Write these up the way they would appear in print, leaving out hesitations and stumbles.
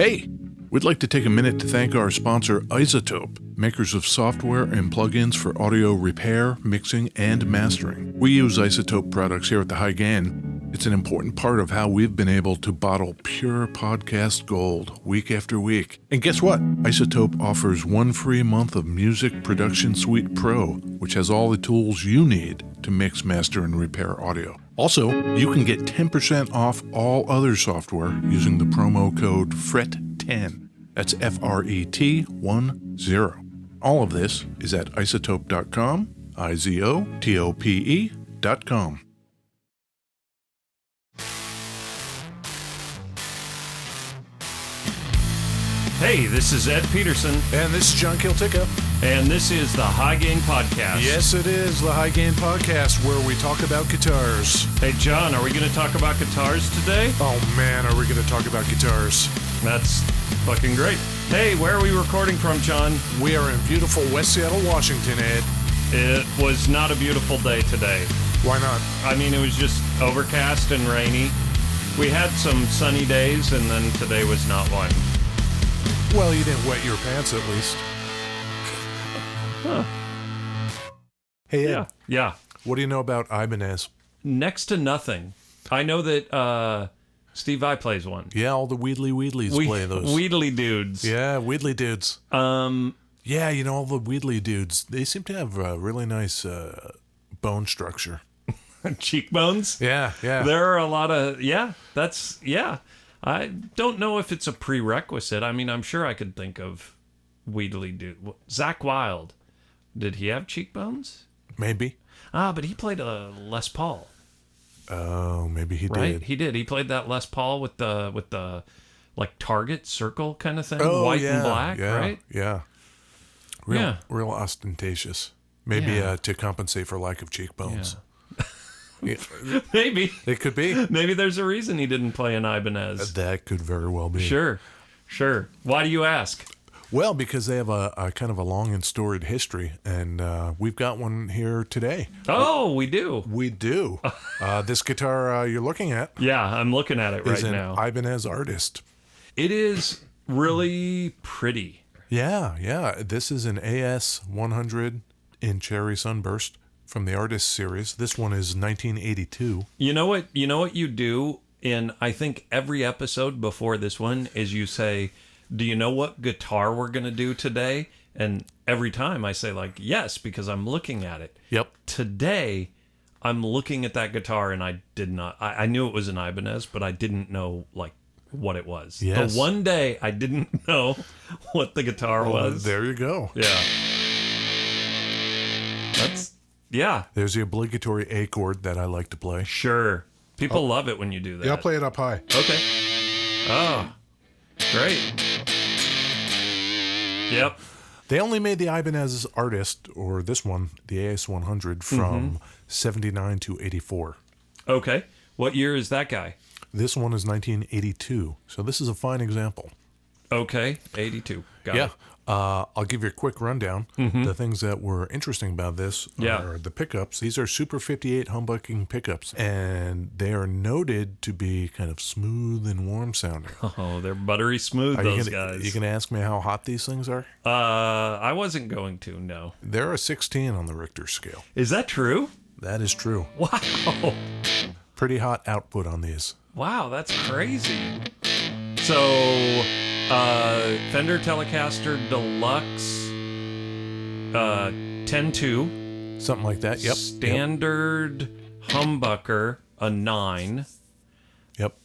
Hey, we'd like to take a minute to thank our sponsor, Isotope, makers of software and plugins for audio repair, mixing, and mastering. We use Isotope products here at the High Gain. It's an important part of how we've been able to bottle pure podcast gold week after week. And guess what? Isotope offers 1 free month of Music Production Suite Pro, which has all the tools you need to mix, master, and repair audio. Also, you can get 10% off all other software using the promo code FRET10. That's FRET10. All of this is at isotope.com, IZOTOPE.com. Hey, this is Ed Peterson. And this is John Kieltyka. And this is the High Gain Podcast. Yes, it is the High Gain Podcast where we talk about guitars. Hey, John, are we going to talk about guitars today? Oh, man, are we going to talk about guitars? That's fucking great. Hey, where are we recording from, John? We are in beautiful West Seattle, Washington, Ed. It was not a beautiful day today. Why not? I mean, it was just overcast and rainy. We had some sunny days, and then today was not one. Well, you didn't wet your pants, at least. Huh. Hey, Ed. Yeah. What do you know about Ibanez? Next to nothing. I know that Steve Vai plays one. Yeah, all the Weedleys play those. Wheedly dudes. Yeah, Weedley dudes. Yeah, you know, all the Weedley dudes, they seem to have a really nice bone structure. Cheekbones? Yeah. There are a lot of, I don't know if it's a prerequisite. I mean, I'm sure I could think of Weedly dude. Zach Wilde. Did he have cheekbones? Maybe. But he played a Les Paul. Oh, maybe he right? did. He did. He played that Les Paul with the like target circle kind of thing, Oh, and black, right? Yeah. Real ostentatious. Maybe to compensate for lack of cheekbones. Yeah. Maybe. It could be. Maybe there's a reason he didn't play an Ibanez. That could very well be. Sure. Why do you ask? Well, because they have a kind of a long and storied history, and we've got one here today. Oh, we do. We do. This guitar you're looking at. Yeah, I'm looking at it right now. Ibanez artist. It is really pretty. Yeah. This is an AS 100 in Cherry Sunburst from the Artist series. This one is 1982. You know what you do in, I think, every episode before this one is you say, do you know what guitar we're going to do today? And every time I say, like, yes, because I'm looking at it. Yep. Today, I'm looking at that guitar, and I did not... I knew it was an Ibanez, but I didn't know, like, what it was. Yes. The one day I didn't know what the guitar was. There you go. Yeah. Yeah. There's the obligatory A chord that I like to play. Sure. People love it when you do that. Yeah, I'll play it up high. Okay. Oh, great. Yep. They only made the Ibanez Artist, or this one, the AS 100, from 79 to 84. Okay. What year is that guy? This one is 1982. So this is a fine example. Okay. 82. Got it. I'll give you a quick rundown. The things that were interesting about this are the pickups. These are Super 58 humbucking pickups, and they are noted to be kind of smooth and warm sounding. Oh, they're buttery smooth, guys. You can ask me how hot these things are? I wasn't going to, no. They're a 16 on the Richter scale. Is that true? That is true. Wow. Pretty hot output on these. Wow, that's crazy. So... Fender Telecaster Deluxe 10.2. Something like that, yep. Standard humbucker, a 9. Yep.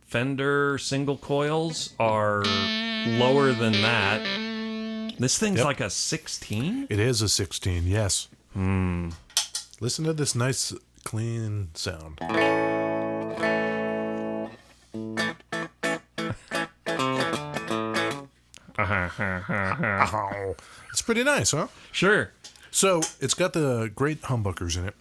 Fender single coils are lower than that. This thing's like a 16? It is a 16, yes. Listen to this nice, clean sound. It's pretty nice, huh? Sure. So it's got the great humbuckers in it.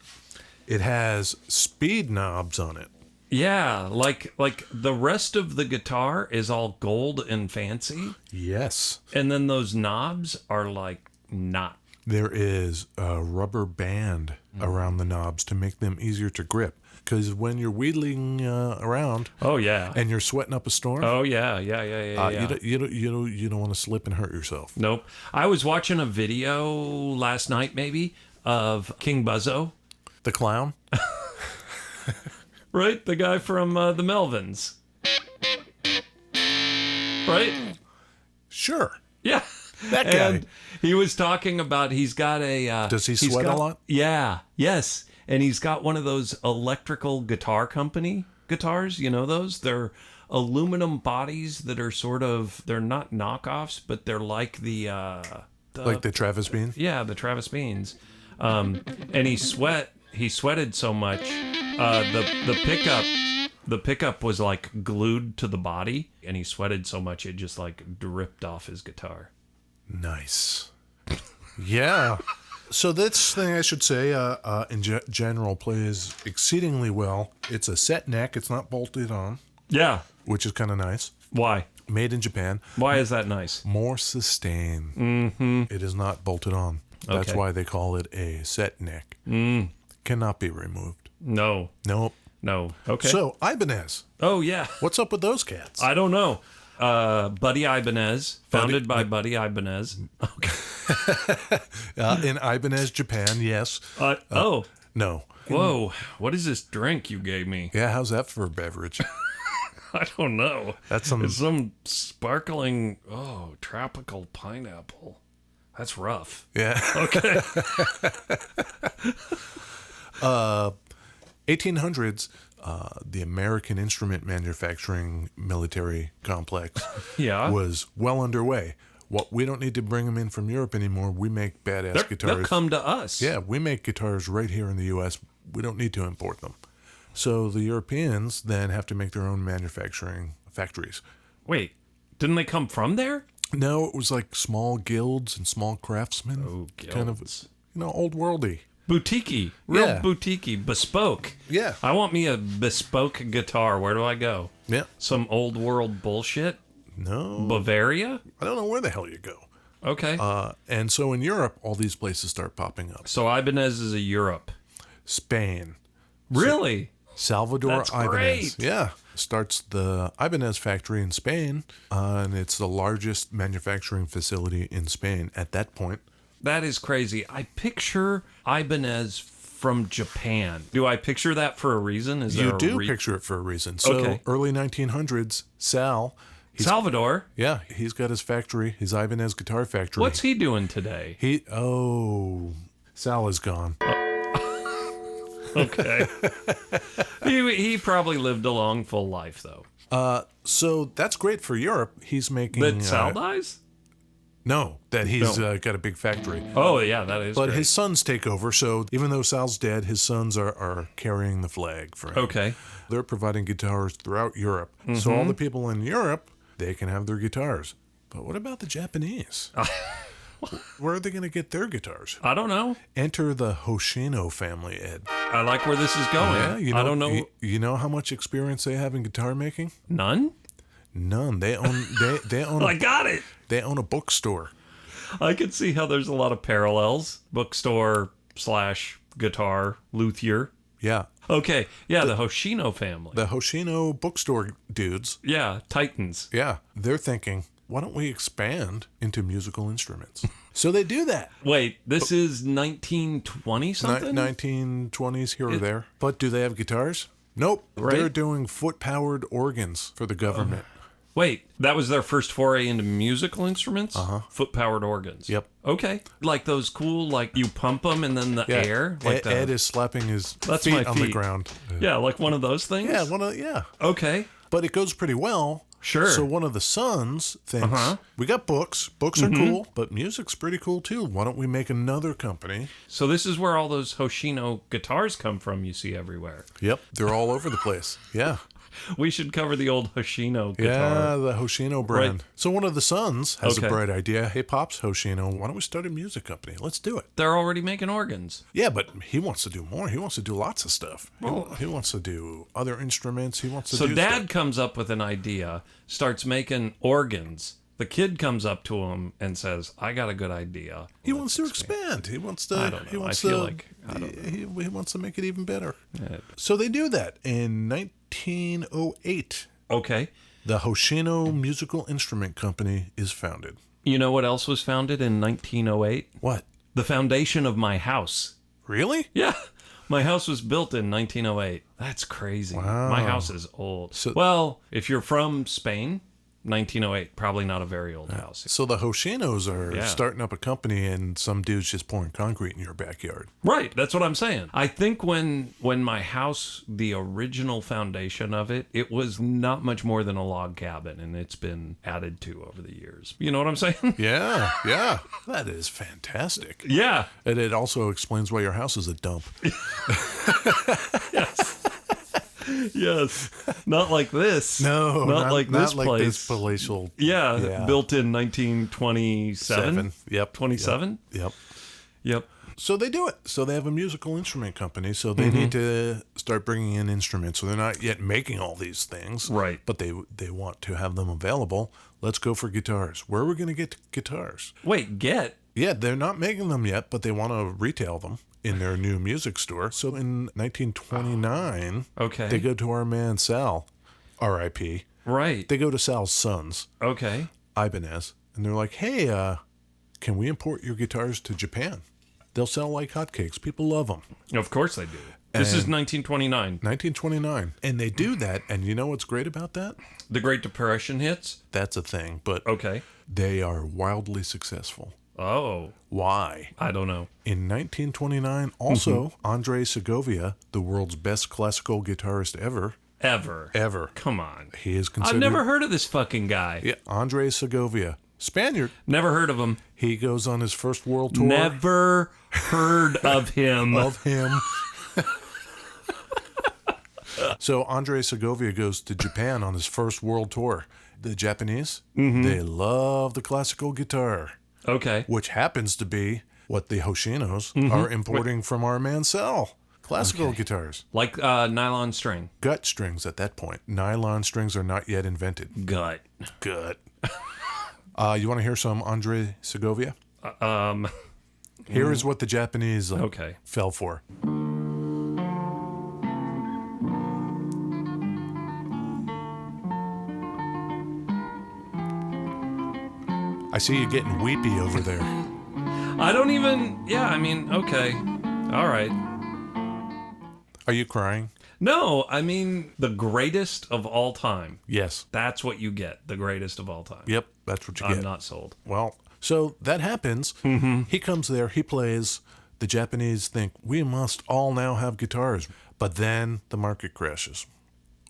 It has speed knobs on it. Yeah, like the rest of the guitar is all gold and fancy. Yes. And then those knobs are like not. There is a rubber band around the knobs to make them easier to grip. Because when you're wheeling around Oh yeah. and you're sweating up a storm, Oh yeah. Yeah. you don't want to slip and hurt yourself. Nope. I was watching a video last night, maybe, of King Buzzo, The clown? right? The guy from the Melvins, right? Sure. Yeah. That guy. And he was talking about he's got a. Does he he's sweat a got- lot? Yeah. Yes. And he's got one of those electrical guitar company guitars. You know those? They're aluminum bodies that are sort of. They're not knockoffs, but they're like the. Like the Travis Bean? Yeah, the Travis Beans. And he sweated so much. The pickup was like glued to the body, and he sweated so much it just like dripped off his guitar. Nice. Yeah. So this thing, I should say, in general, plays exceedingly well. It's a set neck. It's not bolted on, Yeah. which is kind of nice. Why? Made in Japan. Why is that nice? More sustain. Mm-hmm. It is not bolted on. That's Okay. why they call it a set neck. Cannot be removed. No. Nope. No. Okay. So, Ibanez. Oh yeah. What's up with those cats? I don't know. Buddy Ibanez, founded by Buddy Ibanez. Okay. In Ibanez, Japan, yes. Oh. No. Whoa. What is this drink you gave me? Yeah, how's that for a beverage? I don't know. That's some- It's some sparkling, tropical pineapple. That's rough. Yeah. Okay. 1800s, the American instrument manufacturing military complex Yeah. was well underway. We don't need to bring them in from Europe anymore. We make badass They'll guitars. come to us. Yeah, we make guitars right here in the U.S. We don't need to import them. So the Europeans then have to make their own manufacturing factories. Wait, didn't they come from there? No, it was like small guilds and small craftsmen. Oh, Kind of, guilds. old worldy. Boutique-y. Real Yeah. boutique-y. Bespoke. Yeah. I want me a bespoke guitar. Where do I go? Yeah. Some old world bullshit? No, Bavaria? I don't know where the hell you go. Okay. And so in Europe, all these places start popping up. So Ibanez is a Europe. Spain. Really? Salvador That's Ibanez. great. Yeah. Starts the Ibanez factory in Spain, and it's the largest manufacturing facility in Spain at that point. That is crazy. I picture Ibanez from Japan. Do I picture that for a reason? Is there You a do picture it for a reason. So Okay. early 1900s, Salvador? he's got his factory, his Ibanez guitar factory. What's he doing today? Sal is gone. Okay. he probably lived a long, full life, though. So that's great for Europe. He's making... That Sal dies? No, that he's got a big factory. Oh, yeah, that is But great. his sons take over, so even though Sal's dead, his sons are carrying the flag for him. Okay. They're providing guitars throughout Europe. So all the people in Europe, they can have their guitars. But what about the Japanese? Where are they going to get their guitars? I don't know. Enter the Hoshino family, Ed. I like where this is going. Yeah, I don't know. You know how much experience they have in guitar making? None? None. They own they own I got it. they own a bookstore. I could see how there's a lot of parallels. Bookstore / guitar, luthier. Yeah. Okay. Yeah, the Hoshino family. The Hoshino bookstore dudes, Yeah, Titans. yeah, they're thinking, why don't we expand into musical instruments? So they do that. Wait, this is 1920 something? 1920s here or there. But do they have guitars? Nope. Right. They're doing foot-powered organs for the government. Wait, that was their first foray into musical instruments? Foot-powered organs. Yep. Okay. Like those cool, like you pump them and then the Yeah. air? Like the, Ed is slapping his That's my feet on the feet. ground. yeah, like one of those things? Yeah. Okay. But it goes pretty well. Sure. So one of the sons thinks, we got books. Books are cool, but music's pretty cool too. Why don't we make another company? So this is where all those Hoshino guitars come from you see everywhere. Yep. They're all over the place. Yeah. We should cover the old Hoshino guitar. Yeah, the Hoshino brand. Right. So one of the sons has Okay. a bright idea. Hey, Pops, Hoshino, why don't we start a music company? Let's do it. They're already making organs. Yeah, but he wants to do more. He wants to do lots of stuff. He wants to do other instruments. He wants to So do Dad stuff. comes up with an idea, starts making organs, The kid comes up to him and says, "I got a good idea." He wants to expand. He wants to. I don't know. He wants I feel to, like I don't know. He wants to make it even better. Yeah. So they do that in 1908. Okay. The Hoshino Musical Instrument Company is founded. You know what else was founded in 1908? What? The foundation of my house. Really? Yeah. My house was built in 1908. That's crazy. Wow. My house is old. Well, if you're from Spain, 1908, probably not a very old house. So the Hoshinos are Yeah. starting up a company, and some dude's just pouring concrete in your backyard. Right, that's what I'm saying. I think when my house, the original foundation of it, it was not much more than a log cabin, and it's been added to over the years. You know what I'm saying? Yeah, yeah. That is fantastic. Yeah. And it also explains why your house is a dump. Yes. Not like this. No, not like this not like place. this palatial. Yeah, built in 1927. Yep. 27? Yep. Yep. So they do it. So they have a musical instrument company. So they need to start bringing in instruments. So they're not yet making all these things. Right. But they want to have them available. Let's go for guitars. Where are we going to get guitars? Wait, get? Yeah, they're not making them yet, but they want to retail them in their new music store. So in 1929, Okay. they go to our man Sal, R.I.P. Right. They go to Sal's sons, Okay. Ibanez, and they're like, hey, can we import your guitars to Japan? They'll sell like hotcakes. People love them. Of course they do. This is 1929. 1929. And they do that. And you know what's great about that? The Great Depression hits? That's a thing. But Okay. they are wildly successful. Oh, Why? I don't know. In 1929, also, Andre Segovia, the world's best classical guitarist ever. Ever. Come on. He is considered... I've never heard of this fucking guy. Yeah, Andre Segovia. Spaniard. Never heard of him. He goes on his first world tour. Never heard of him. Of him. So Andre Segovia goes to Japan on his first world tour. The Japanese, they love the classical guitar, Okay. which happens to be what the Hoshinos are importing from our man Sal. Classical guitars. Like nylon string. Gut strings at that point. Nylon strings are not yet invented. Gut. Gut. You want to hear some Andre Segovia? Here is what the Japanese Okay. fell for. I see you getting weepy over there. I don't even, yeah, I mean, okay. All right. Are you crying? No, I mean, the greatest of all time. Yes. That's what you get. The greatest of all time. Yep, that's what you get. I'm not sold. Well, so that happens. He comes there, he plays. The Japanese think, we must all now have guitars. But then the market crashes.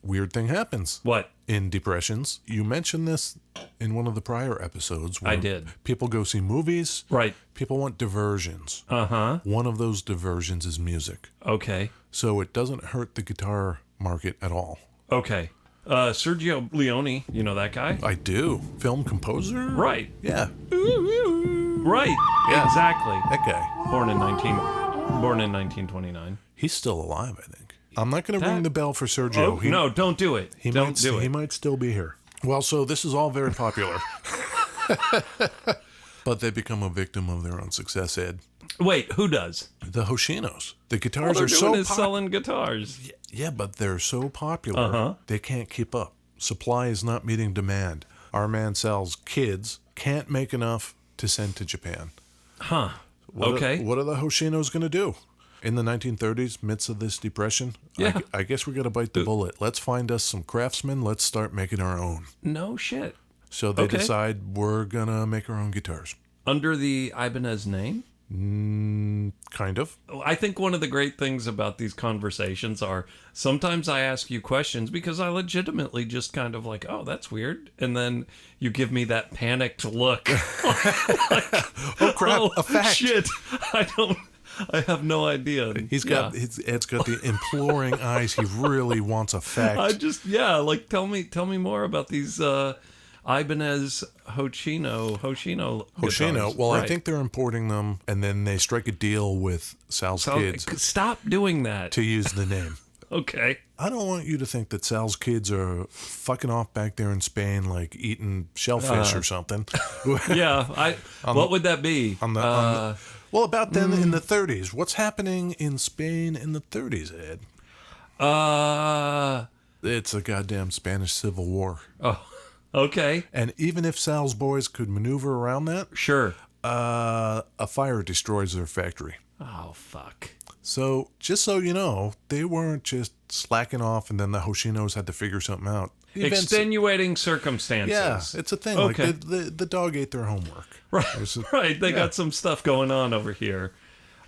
Weird thing happens. What? In depressions. You mentioned this in one of the prior episodes. Where I did. People go see movies. Right. People want diversions. Uh-huh. One of those diversions is music. Okay. So it doesn't hurt the guitar market at all. Okay. Sergio Leone, you know that guy? I do. Film composer? Right. Yeah. Right. Yeah. Exactly. That guy. Born in 1929. He's still alive, I think. I'm not going to ring the bell for Sergio. Oh, no, don't do it. Don't do it. He might still be here. Well, so this is all very popular. But they become a victim of their own success, Ed. Wait, who does? The Hoshinos. The All guitars they're are doing so is selling guitars. Yeah, but they're so popular, they can't keep up. Supply is not meeting demand. Our man Sal's kids can't make enough to send to Japan. Huh. What Okay. What are the Hoshinos going to do? In the 1930s, midst of this depression, Yeah. I guess we got to bite the bullet. Let's find us some craftsmen. Let's start making our own. No shit. So they Okay. decide we're going to make our own guitars. Under the Ibanez name? Kind of. I think one of the great things about these conversations are sometimes I ask you questions because I legitimately just kind of like, oh, that's weird. And then you give me that panicked look. Oh, crap. Oh, a fact. shit. I have no idea. Ed's got the imploring eyes. He really wants a fact. Tell me more about these Ibanez Hoshino guitars. Well, Right. I think they're importing them, and then they strike a deal with Sal's kids Stop doing that. to use the name. Okay. I don't want you to think that Sal's kids are fucking off back there in Spain, like eating shellfish or something. Yeah. What would that be? Well, about then in the 30s. What's happening in Spain in the 30s, Ed? It's a goddamn Spanish Civil War. Oh, okay. And even if Sal's boys could maneuver around that, Sure. a fire destroys their factory. Oh, fuck. So, just so you know, they weren't just slacking off and then the Hoshinos had to figure something out. Extenuating circumstances. Yeah, it's a thing. Okay. Like the dog ate their homework. Right, right. They got some stuff going on over here.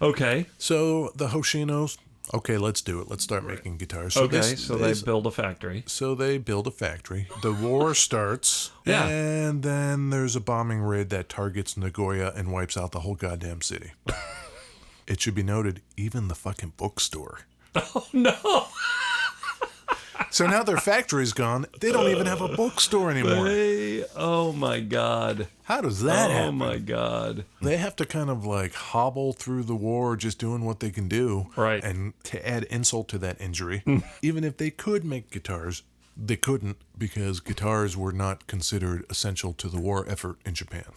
Okay. So the Hoshinos, okay, let's do it. Let's start making guitars. So they build a factory. So they build a factory. The war starts. Yeah. And then there's a bombing raid that targets Nagoya and wipes out the whole goddamn city. It should be noted, even the fucking bookstore. Oh, no. So now their factory's gone. They don't even have a bookstore anymore. Oh, my God. How does that happen? Oh, my God. They have to kind of like hobble through the war just doing what they can do. Right. And to add insult to that injury, even if they could make guitars, they couldn't because guitars were not considered essential to the war effort in Japan.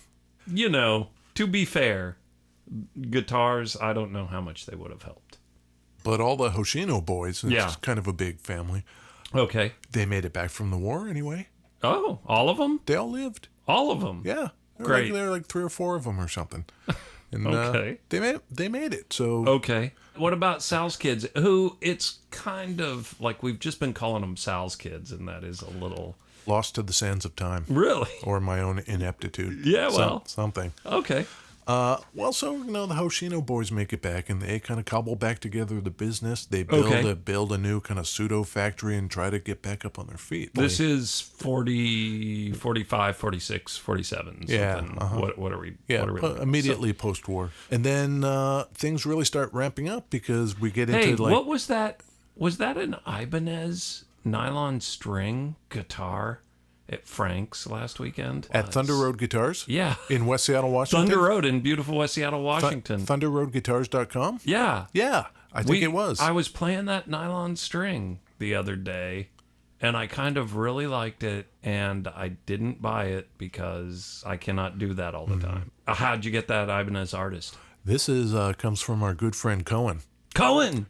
You know, to be fair, guitars, I don't know how much they would have helped. But all the Hoshino boys, it's Yeah. kind of a big family. Okay. They made it back from the war anyway. Oh, all of them? They all lived. All of them? Yeah. Great. There were like 3 or 4 of them or something. And Okay. they made it. So Okay. What about Sal's kids? Who it's kind of like we've just been calling them Sal's kids, and that is a little lost to the sands of time. really. Or my own ineptitude. Yeah, well. Something. Okay. Well, so, you know, the Hoshino boys make it back, and they kind of cobble back together the business. They build a new kind of pseudo factory and try to get back up on their feet. This is 40, 45, 46, 47. Yeah, Something. What are we? Yeah, what are we immediately post-war. And then things really start ramping up because we get Hey, into, like... what was that? Was that an Ibanez nylon string guitar at Frank's last weekend? At Thunder Road Guitars? Yeah. In West Seattle, Washington? Thunder Road in beautiful West Seattle, Washington. ThunderRoadGuitars.com? Yeah. Yeah, I think it was. I was playing that nylon string the other day, and I kind of really liked it, and I didn't buy it because I cannot do that all the time. How'd you get that Ibanez artist? This is comes from our good friend Cohen. Cohen!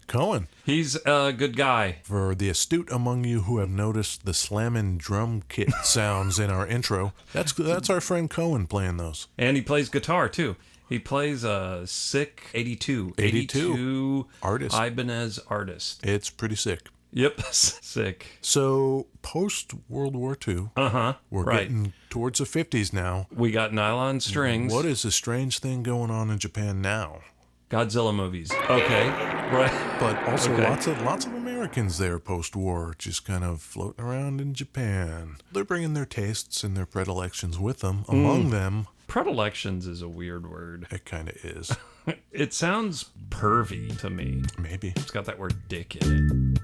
He's a good guy. For the astute among you who have noticed the slammin' drum kit sounds in our intro, that's our friend Cohen playing those. And he plays guitar, too. He plays a sick 82 artist. Ibanez artist. It's pretty sick. Yep, sick. So, post-World War II, we're getting towards the 50s now. We got nylon strings. What is the strange thing going on in Japan now? Godzilla movies. Okay, right. But also lots of Americans there post-war, just kind of floating around in Japan. They're bringing their tastes and their predilections with them. Among them... Predilections is a weird word. It kind of is. It sounds pervy to me. Maybe. It's got that word dick in it.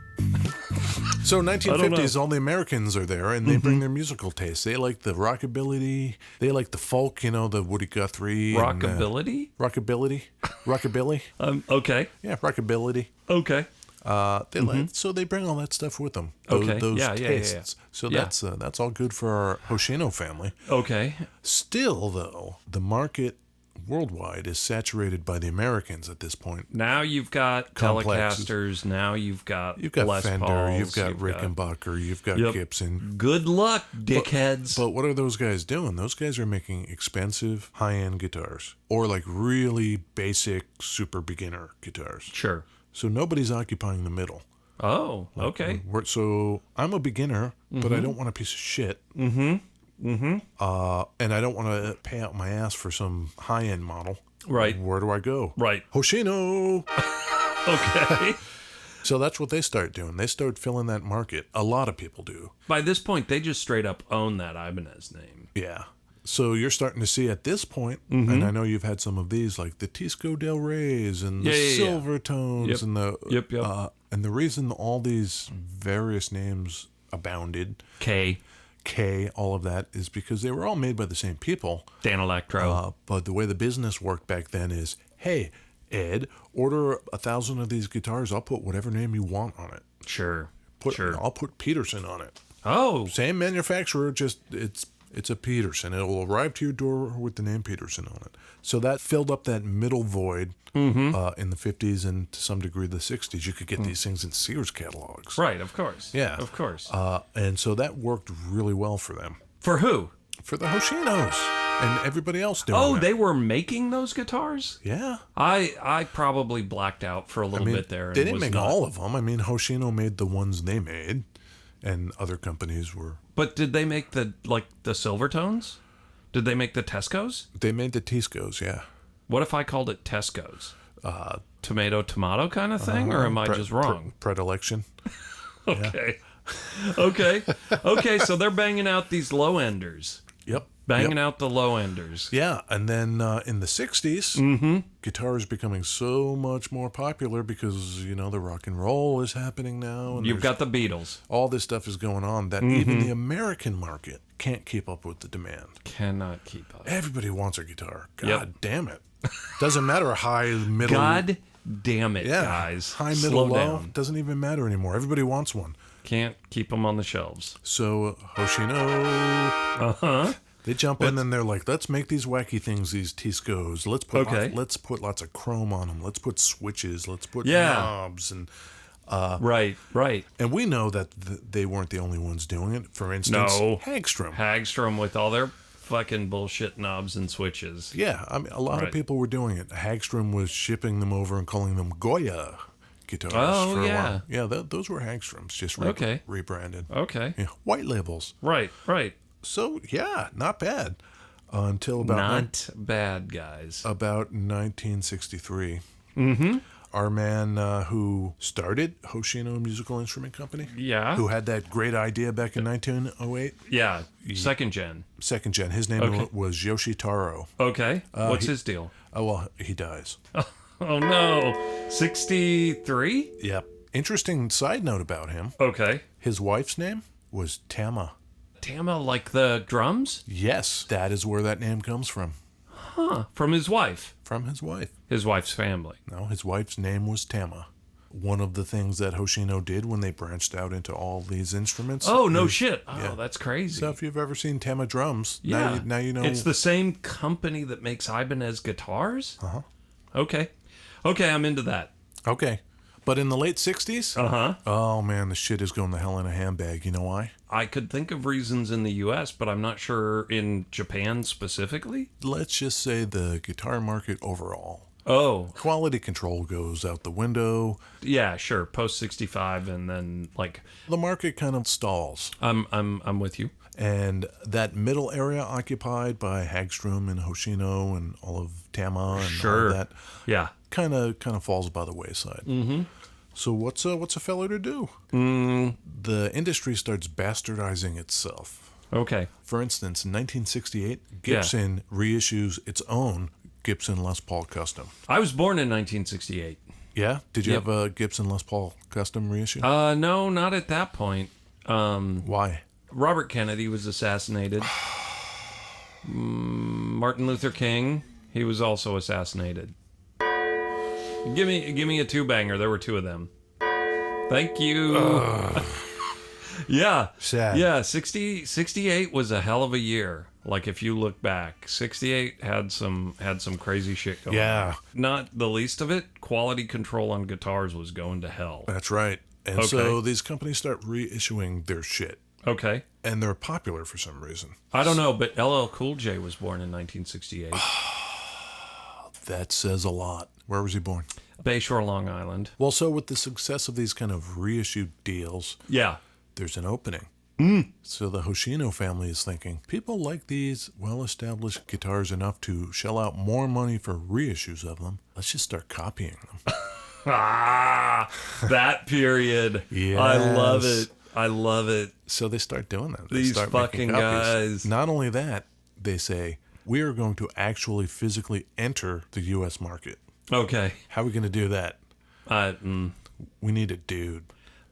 So 1950s, all the Americans are there, and they bring their musical tastes. They like the rockabilly. They like the folk, you know, the Woody Guthrie. Rockabilly? Rockabilly. Okay. Yeah, rockabilly. Okay. So they bring all that stuff with them. Okay. Those Yeah. tastes. So that's all good for our Hoshino family. Okay. Still, though, the market worldwide is saturated by the Americans at this point. Now you've got Telecasters. Now you've got Les Fender. Pauls, You've got Rickenbacker. You've got Gibson. Good luck, dickheads. But what are those guys doing? Those guys are making expensive, high-end guitars, or like really basic, super beginner guitars. Sure. So nobody's occupying the middle. Oh, okay. So I'm a beginner, but I don't want a piece of shit. And I don't want to pay out my ass for some high-end model. Right. Where do I go? Right. Hoshino! Okay. So that's what they start doing. They start filling that market. A lot of people do. By this point, they just straight up own that Ibanez name. Yeah. So you're starting to see at this point, and I know you've had some of these, like the Tisco Del Reyes and the Silvertones and the and the reason all these various names abounded, K, all of that, is because they were all made by the same people. Dan Electro. But the way the business worked back then is, hey, Ed, order 1,000 of these guitars. I'll put whatever name you want on it. Sure. I'll put Peterson on it. Oh, Same manufacturer, just it's a Peterson. It will arrive to your door with the name Peterson on it. So that filled up that middle void in the 50s and to some degree the 60s. You could get these things in Sears catalogs. right. Of course. Yeah. Of course. And so that worked really well for them. For who? For the Hoshinos and everybody else doing Oh, it. they were making those guitars? Yeah. I probably blacked out for a little bit there. They and didn't was make not- all of them. I mean, Hoshino made the ones they made, and other companies were. But did they make the Silvertones? Did they make the Tescos? They made the Tiscos, yeah. What if I called it Tesco's? Tomato kind of thing, or am I just wrong? Predilection. Okay. Okay. So they're banging out these low enders. Yep. Banging out the low enders. Yeah, and then in the 60s, guitar is becoming so much more popular because, the rock and roll is happening now. And You've got the Beatles. all this stuff is going on that even the American market can't keep up with the demand. Cannot keep up. Everybody wants a guitar. God Yep. damn it. Doesn't matter high, middle. God damn it, yeah, guys. high, middle, Slow low. down. Doesn't even matter anymore. Everybody wants one. Can't keep them on the shelves. So Hoshino, they jump in and they're like, let's make these wacky things, these Tiscos. Let's put lots of chrome on them. Let's put switches. Let's put knobs and. Right. And we know that they weren't the only ones doing it. For instance, No. Hagstrom. with all their fucking bullshit knobs and switches. Yeah, I mean, a lot of people were doing it. Hagstrom was shipping them over and calling them Goya guitars for a while. Yeah, those were Hagstroms, just rebranded. Okay. Yeah, white labels. Right. So, yeah, not bad. Until about bad, guys. About 1963. Mm-hmm. Our man who started Hoshino Musical Instrument Company. Yeah. Who had that great idea back in 1908. Yeah. Second gen. Second gen. His name was Yoshitaro. Okay. What's his deal? Oh, well, he dies. Oh, no. 63? Yep. Interesting side note about him. Okay. His wife's name was Tama. Tama, like the drums? Yes, that is where that name comes from. Huh. From his wife? From his wife. His wife's family. No, his wife's name was Tama. One of the things that Hoshino did when they branched out into all these instruments. Oh, no shit. Oh, that's crazy. So if you've ever seen Tama drums, yeah. now you know. It's the same company that makes Ibanez guitars? Uh-huh. Okay, I'm into that. Okay. But in the late 60s, oh man, the shit is going to hell in a handbag. You know why? I could think of reasons in the U.S., but I'm not sure in Japan specifically. Let's just say the guitar market overall. Oh. Quality control goes out the window. Yeah, sure. Post 65 and then like the market kind of stalls. I'm with you. And that middle area occupied by Hagstrom and Hoshino and all of Tama and all of that. Yeah. Kind of falls by the wayside. Mm-hmm. So what's a fellow to do? The industry starts bastardizing itself. Okay. For instance, in 1968, Gibson reissues its own Gibson Les Paul Custom. I was born in 1968. Yeah? Did you have a Gibson Les Paul Custom reissue? No, not at that point. Why? Robert Kennedy was assassinated. Martin Luther King, he was also assassinated. Give me a two-banger. There were two of them. Thank you. Yeah. Sad. Yeah, 68 was a hell of a year. Like if you look back, 68 had some crazy shit going on. Not the least of it, quality control on guitars was going to hell. That's right. And so these companies start reissuing their shit. Okay. And they're popular for some reason. I don't know, but LL Cool J was born in 1968. That says a lot. Where was he born? Bayshore, Long Island. Well, so with the success of these kind of reissued deals, there's an opening. So the Hoshino family is thinking, people like these well-established guitars enough to shell out more money for reissues of them. Let's just start copying them. That period. Yes. I love it. So they start doing that. They These start fucking guys. Not only that, they say, we are going to actually physically enter the U.S. market. Okay. How are we going to do that? We need a dude.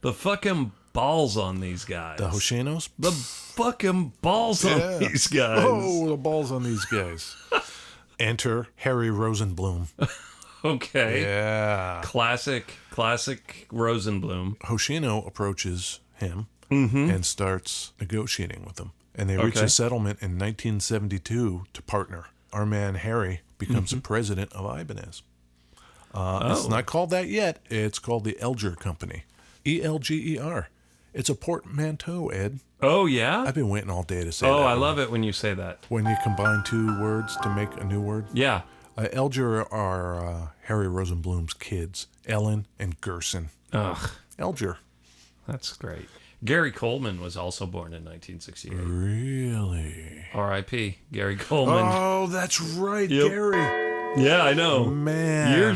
The fucking balls on these guys. The Hoshinos? The fucking balls on these guys. Oh, the balls on these guys. Enter Harry Rosenblum. Okay. Yeah. Classic Rosenblum. Hoshino approaches him and starts negotiating with him. And they reach Okay. a settlement in 1972 to partner. Our man Harry becomes the president of Ibanez. It's not called that yet. It's called the Elger Company. Elger. It's a portmanteau, Ed. Oh, yeah? I've been waiting all day to say that. Oh, I love it when you say that. When you combine two words to make a new word. Yeah. Elger are Harry Rosenblum's kids, Ellen and Gerson. Ugh, Elger. that's great. Gary Coleman was also born in 1968. Really? R.I.P. Gary Coleman. Oh, that's right, Yep. Gary. Yeah, I know. Man. A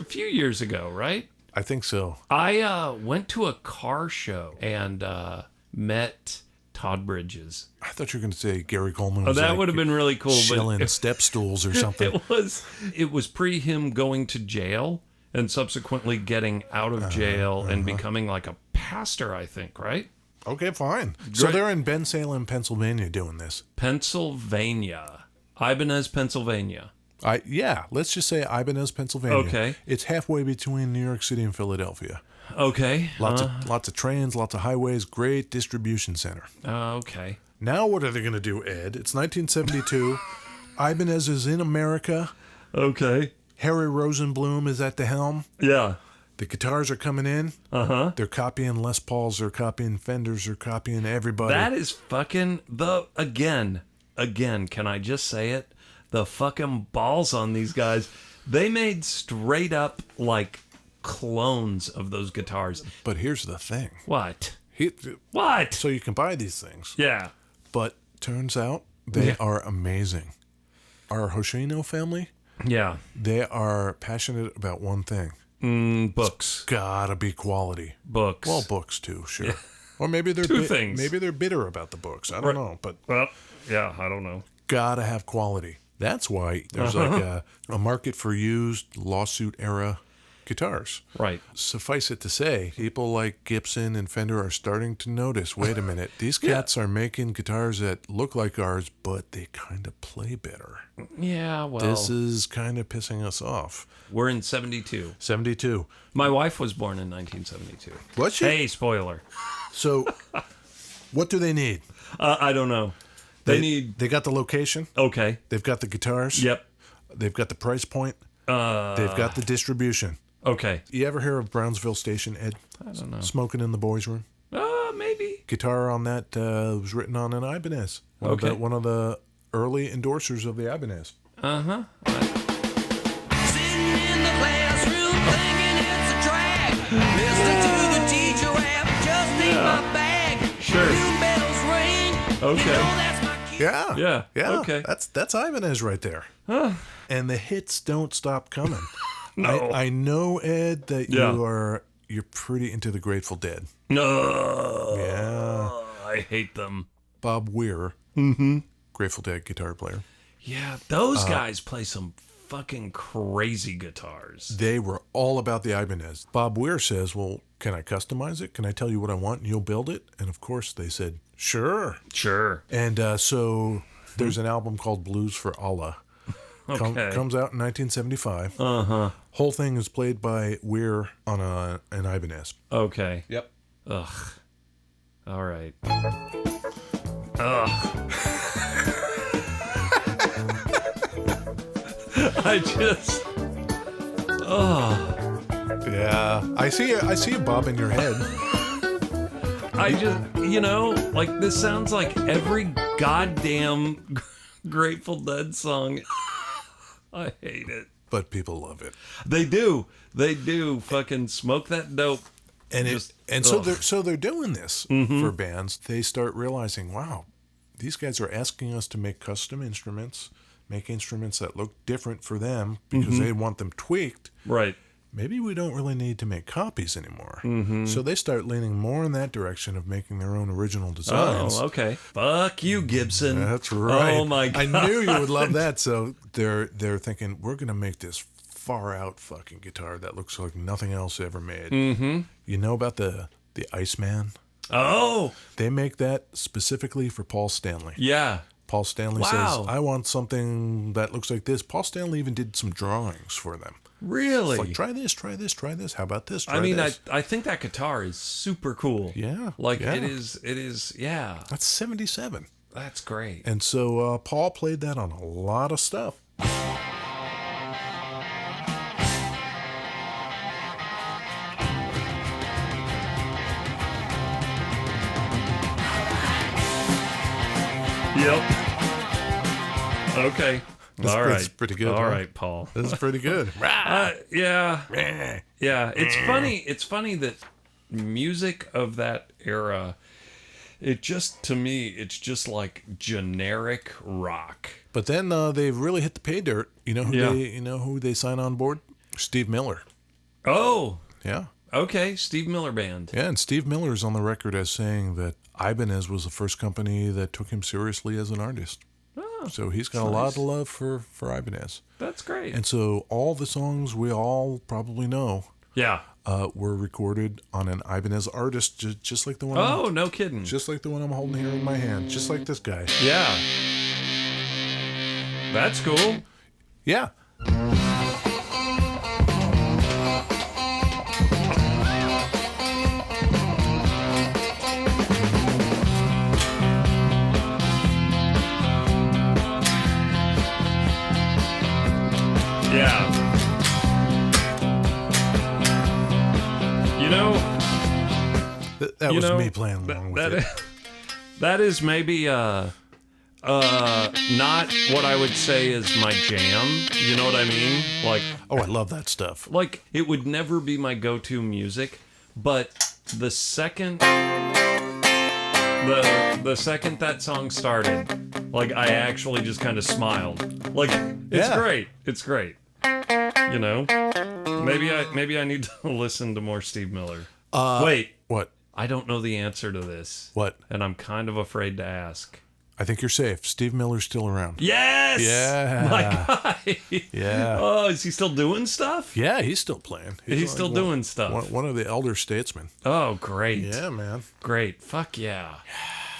few years ago, right? I think so. I went to a car show and met Todd Bridges. I thought you were going to say Gary Coleman Oh, was that like would have been really cool. shilling But step stools or something. it was pre him going to jail and subsequently getting out of jail and becoming like a pastor, I think, right? Okay, fine. So Great. they're in Bensalem, Pennsylvania doing this. Pennsylvania. Ibanez, Pennsylvania. Let's just say Ibanez, Pennsylvania. Okay. It's halfway between New York City and Philadelphia. Okay. Lots of trains, lots of highways, great distribution center. Okay. Now what are they going to do, Ed? It's 1972. Ibanez is in America. Okay. Harry Rosenblum is at the helm. Yeah. The guitars are coming in. Uh-huh. They're copying Les Pauls. They're copying Fenders. They're copying everybody. That is fucking again, can I just say it? The fucking balls on these guys. They made straight up like clones of those guitars. But here's the thing. What? What? So you can buy these things. Yeah. But turns out they are amazing. Our Hoshino family, Yeah. they are passionate about one thing. Books. Gotta be quality. Books. Well, books too, sure. Or maybe they're Two things. Maybe they're bitter about the books. I don't know, but Well, yeah, I don't know. gotta have quality. That's why there's like a market for used lawsuit era guitars. Right. Suffice it to say, people like Gibson and Fender are starting to notice, wait a minute, these cats are making guitars that look like ours, but they kind of play better. Yeah, well. This is kind of pissing us off. We're in 72. 72. My wife was born in 1972. Was she? Hey, spoiler. So, what do they need? I don't know. They got the location. Okay. They've got the guitars. Yep. They've got the price point. They've got the distribution. Okay. You ever hear of Brownsville Station, Ed? I don't know. Smoking in the boys' room. Maybe. Guitar on that was written on an Ibanez. Okay. One of the early endorsers of the Ibanez. Uh-huh. Sitting in the classroom thinking it's a drag. Listen to the teacher rap, just need my bag. Sure. New bells ring. Okay. You know that's my key. Yeah. Yeah, okay. That's Ibanez right there. And the hits don't stop coming. No. I know, Ed, that Yeah. you're pretty into the Grateful Dead. No. Yeah. I hate them. Bob Weir, Grateful Dead guitar player. Yeah, those guys play some fucking crazy guitars. They were all about the Ibanez. Bob Weir says, well, can I customize it? Can I tell you what I want and you'll build it? And of course they said, sure. Sure. And so there's an album called Blues for Allah. Okay. Comes out in 1975. Uh-huh. Whole thing is played by Weir on an Ibanez. Okay. Yep. Ugh. All right. Ugh. I just. Oh. Yeah. I see a bob in your head. I just, like this sounds like every goddamn Grateful Dead song. I hate it. But people love it. They do. They do. Fucking smoke that dope. And so they're doing this Mm-hmm. for bands. They start realizing, wow, these guys are asking us to make custom instruments, make instruments that look different for them because they want them tweaked. Right. Maybe we don't really need to make copies anymore. Mm-hmm. So they start leaning more in that direction of making their own original designs. Oh, okay. Fuck you, Gibson. That's right. Oh my God. I knew you would love that. So they're thinking, we're going to make this far out fucking guitar that looks like nothing else ever made. Mm-hmm. You know about the Iceman? Oh, They make that specifically for Paul Stanley. yeah. Paul Stanley Wow. says, I want something that looks like this. Paul Stanley even did some drawings for them. Really? It's like, try this, try this, try this. How about this? Try I mean, this. I think that guitar is super cool. Yeah, Like, yeah. it is, yeah. That's 77. That's great. And so Paul played that on a lot of stuff. Yep. Okay. All right. That's pretty good. All huh? right, Paul. This is pretty good. Yeah. Yeah. It's funny. It's funny that music of that era, to me, it's just like generic rock. But then they've really hit the pay dirt. You know who they sign on board? Steve Miller. Oh, Yeah. okay. Steve Miller Band. Yeah, and Steve Miller's on the record as saying that Ibanez was the first company that took him seriously as an artist. Oh, So he's got a lot of love for Ibanez. that's great. And so all the songs we all probably know Yeah. were recorded on an Ibanez artist, just like the one. Oh, no kidding. Just like the one I'm holding here in my hand, just like this guy. Yeah. That's cool. Yeah. Yeah. You know, That was know, me playing along with it. that is maybe not what I would say is my jam. You know what I mean? Oh, I love that stuff. Like it would never be my go-to music, but the second that song started, like I actually just kind of smiled. Like it's Yeah. great. It's great. You know? Maybe I need to listen to more Steve Miller. Wait, What? I don't know the answer to this. What? And I'm kind of afraid to ask. I think you're safe. Steve Miller's still around. Yes! Yeah. My guy. Yeah. Oh, is he still doing stuff? Yeah, he's still playing. He's still doing stuff. One of the elder statesmen. Oh, great. Yeah, man. Great. Fuck yeah.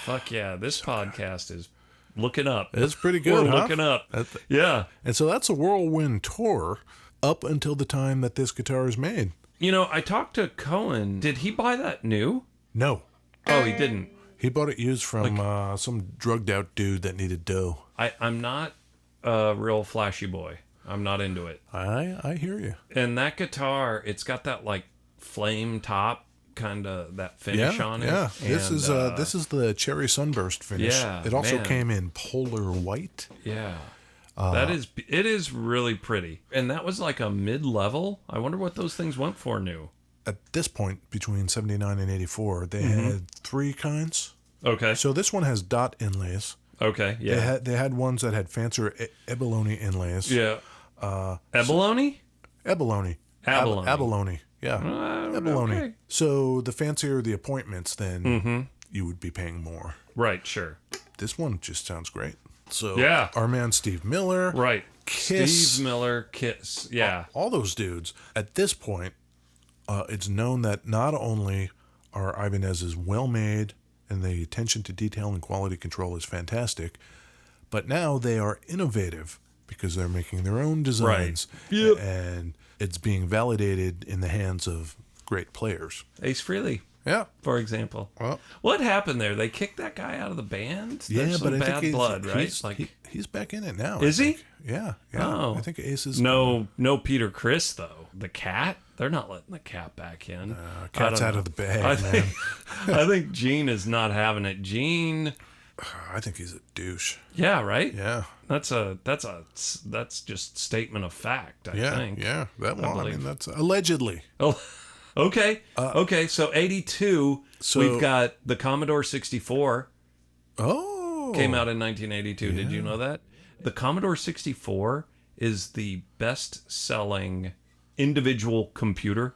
Fuck yeah. This podcast is looking up. It's pretty good, We're huh? looking up. That's- Yeah. And so that's a whirlwind tour up until the time that this guitar is made. You know, I talked to Cohen. Did he buy that new? No. Oh, he didn't. He bought it used from some drugged out dude that needed dough. I'm not a real flashy boy. I'm not into it. I hear you. And that guitar, it's got that like flame top kind of that finish on it. Yeah. This And, is the cherry sunburst finish. Yeah, It also man. came in polar white. Yeah. It is really pretty. And that was like a mid-level. I wonder what those things went for new. At this point, between 79 and 84, they had three kinds. Okay. So this one has dot inlays. Okay. Yeah. They had ones that had fancier abalone inlays. Yeah. Abalone? Abalone. Abalone. Abalone. Yeah. Abalone. okay. So the fancier the appointments, then you would be paying more. Right, sure. This one just sounds great. So Yeah. our man Steve Miller, Right. Kiss, Steve Miller, Kiss. Yeah. all those dudes. At this point, it's known that not only are Ibanez's well made and the attention to detail and quality control is fantastic, but now they are innovative because they're making their own designs. Right. Yep. And it's being validated in the hands of great players. Ace Frehley, Yeah. for example. Well, What happened there? They kicked that guy out of the band? yeah, There's but some I think bad blood, right? he's back in it now. Is I he? think. Yeah. Yeah. Oh. I think Ace is No Peter Chris, though. The cat? They're not letting the cat back in. cat's I don't out know. of the bag, I man. I think Gene is not having it. Gene, I think he's a douche. yeah, right? Yeah. That's just statement of fact, I Yeah. think. Yeah. That one. I believe. mean, that's allegedly. Oh, okay. Okay, so 82, so- we've got the Commodore 64 Oh. came out in 1982. Did you know that? The Commodore 64 is the best-selling individual computer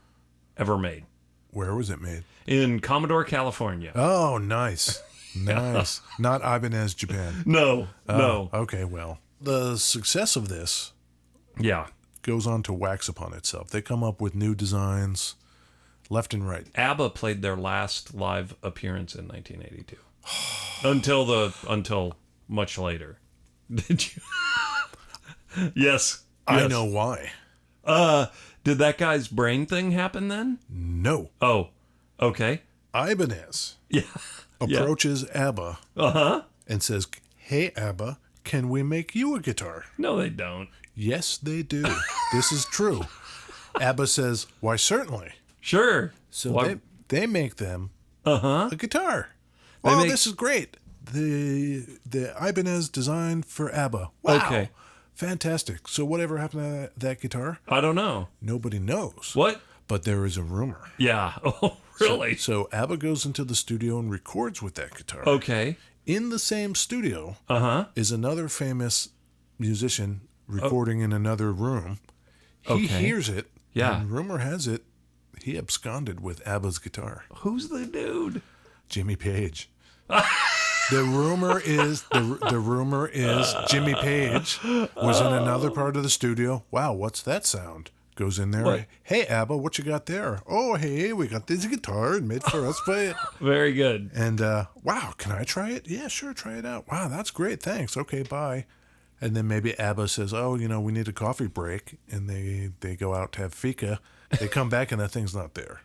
ever made Where was it made? in Commodore, California. Oh, nice. Nice. Not Ibanez, Japan. No. Okay, well. The success of this Yeah. goes on to wax upon itself. They come up with new designs left and right. ABBA played their last live appearance in 1982. until much later. Did you? Yes. I know why. Did that guy's brain thing happen then? No. Oh, okay. Ibanez Yeah. approaches ABBA and says, "Hey, ABBA, can we make you a guitar?" No, they don't. Yes, they do. This is true. ABBA says, "Why, certainly." Sure. So Why- they make them a guitar. Oh, make- this is great. The Ibanez designed for ABBA. Wow. Okay. Fantastic. So whatever happened to that guitar? I don't know. Nobody knows. What? But there is a rumor. Yeah. Oh, really? So ABBA goes into the studio and records with that guitar. Okay. In the same studio is another famous musician recording in another room. He Okay. hears it. Yeah. And rumor has it he absconded with ABBA's guitar. Who's the dude? Jimmy Page. The rumor is Jimmy Page was in another part of the studio. Wow, what's that sound? Goes in there. What? Hey, ABBA, what you got there? Oh, hey, we got this guitar made for us by it. Very good. And wow, can I try it? Yeah, sure, try it out. Wow, that's great. Thanks. Okay, bye. And then maybe ABBA says, "Oh, we need a coffee break," and they go out to have fika. They come back and that thing's not there.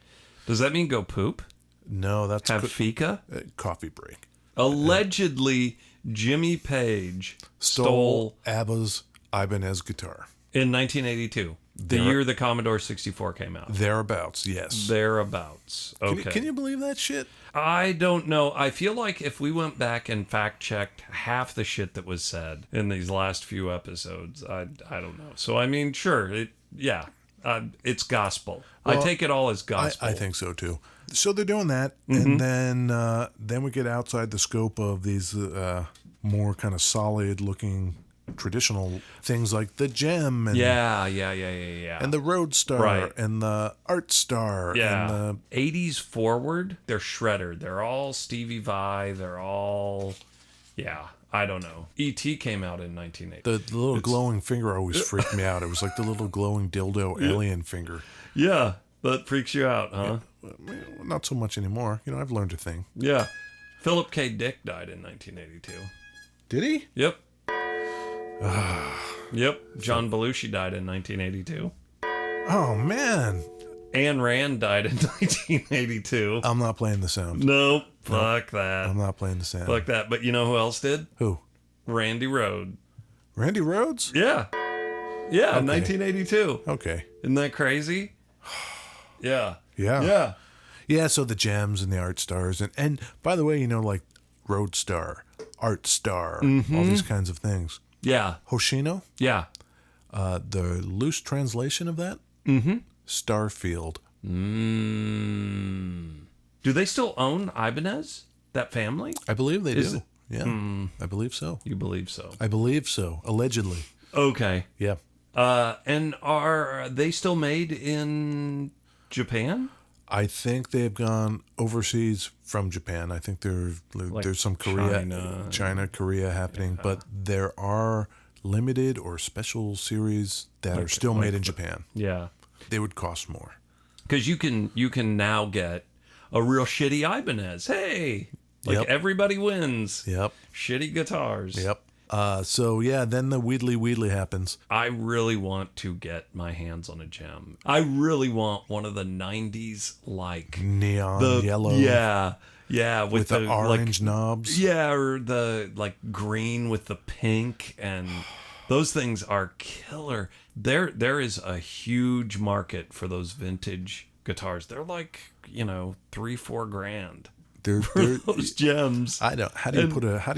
Does that mean go poop? No, that's Have fika? coffee break. Allegedly, Jimmy Page stole ABBA's Ibanez guitar. in 1982, the year the Commodore 64 came out. Thereabouts, yes. Thereabouts. Okay. Can you believe that shit? I don't know. I feel like if we went back and fact checked half the shit that was said in these last few episodes, I don't know. So I mean, sure, it's gospel. I Well, take it all as gospel. I think so too. So they're doing that, and then we get outside the scope of these more kind of solid-looking traditional things like the Gem and Yeah. and the Roadstar Right. and the Art Star Yeah. and the 80s forward, they're shreddered. They're all Stevie Vai. They're all, I don't know. E.T. came out in 1980. the little glowing finger always freaked me out. It was like the little glowing dildo alien finger. Yeah, that freaks you out, huh? Not so much anymore. I've learned a thing. Yeah. Philip K. Dick died in 1982. Did he? Yep. Yep. John Belushi died in 1982. Oh man, Ayn Rand died in 1982. I'm not playing the sound. Nope. Fuck that. I'm not playing the sound. Fuck that. But you know who else did? Who? Randy Rhoads. Randy Rhoads? Yeah. Yeah, 1982. Okay. Isn't that crazy? Yeah. Yeah. Yeah. Yeah, so the Gems and the Art Stars. And by the way, like Roadstar, Art Star, all these kinds of things. Yeah. Hoshino, Yeah. the loose translation of that? Starfield. Do they still own Ibanez? That family? I believe they Is do. it- Yeah, I believe so. You believe so. I believe so, allegedly. Okay. Yeah. And are they still made in Japan? I think they've gone overseas from Japan. I think there's some China, Korea happening, but there are limited or special series that are still made in Japan. Yeah. They would cost more. Because you can now get a real shitty Ibanez. Hey, like Yep. everybody wins. Yep. Shitty guitars. Yep. So yeah, then the Wheedly happens. I really want to get my hands on a Gem. I really want one of the 90s like Neon yellow. Yeah. Yeah, With the orange knobs. Yeah, or the like green with the pink, and those things are killer. There is a huge market for those vintage guitars. They're like, $3-4 grand. They're Those Gems. I don't. How do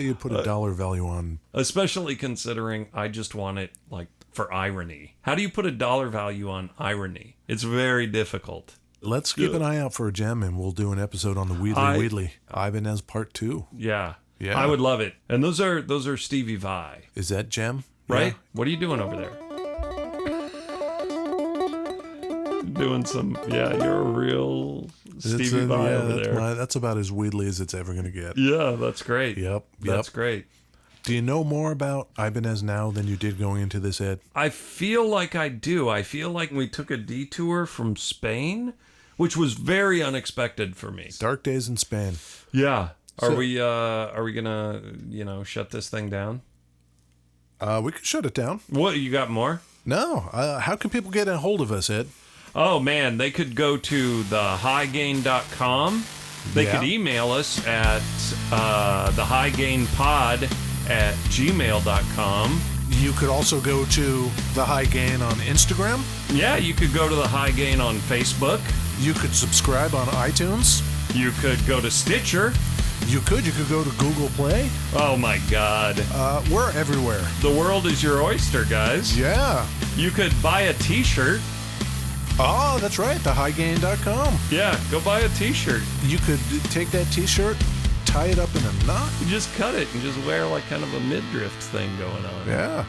you put a dollar value on? Especially considering I just want it like for irony. How do you put a dollar value on irony? It's very difficult. Let's keep an eye out for a Gem, and we'll do an episode on the Wheedly Ibanez Part 2. Yeah. Yeah. I would love it. And those are Stevie Vai, Is that Gem? right? Yeah. What are you doing over there? Doing some, you're a real Stevie Vai over there. That's about as Wheedly as it's ever going to get. Yeah, that's great. Yep. That's great. Do you know more about Ibanez now than you did going into this, Ed? I feel like I do. I feel like we took a detour from Spain, which was very unexpected for me. Dark Days in Spain. Yeah. So- Are we gonna, shut this thing down? We could shut it down. What, you got more? No. How can people get a hold of us, Ed? Oh, man, they could go to thehighgain.com. They could email us at thehighgainpod@gmail.com. You could also go to The High Gain on Instagram. Yeah, you could go to The High Gain on Facebook. You could subscribe on iTunes. You could go to Stitcher. You could go to Google Play. Oh, my God. We're everywhere. The world is your oyster, guys. Yeah. You could buy a t-shirt. Oh, that's right. Thehighgain.com. Yeah, go buy a t-shirt. You could take that t-shirt, tie it up in a knot. You just cut it and just wear like kind of a midriff thing going on. Yeah.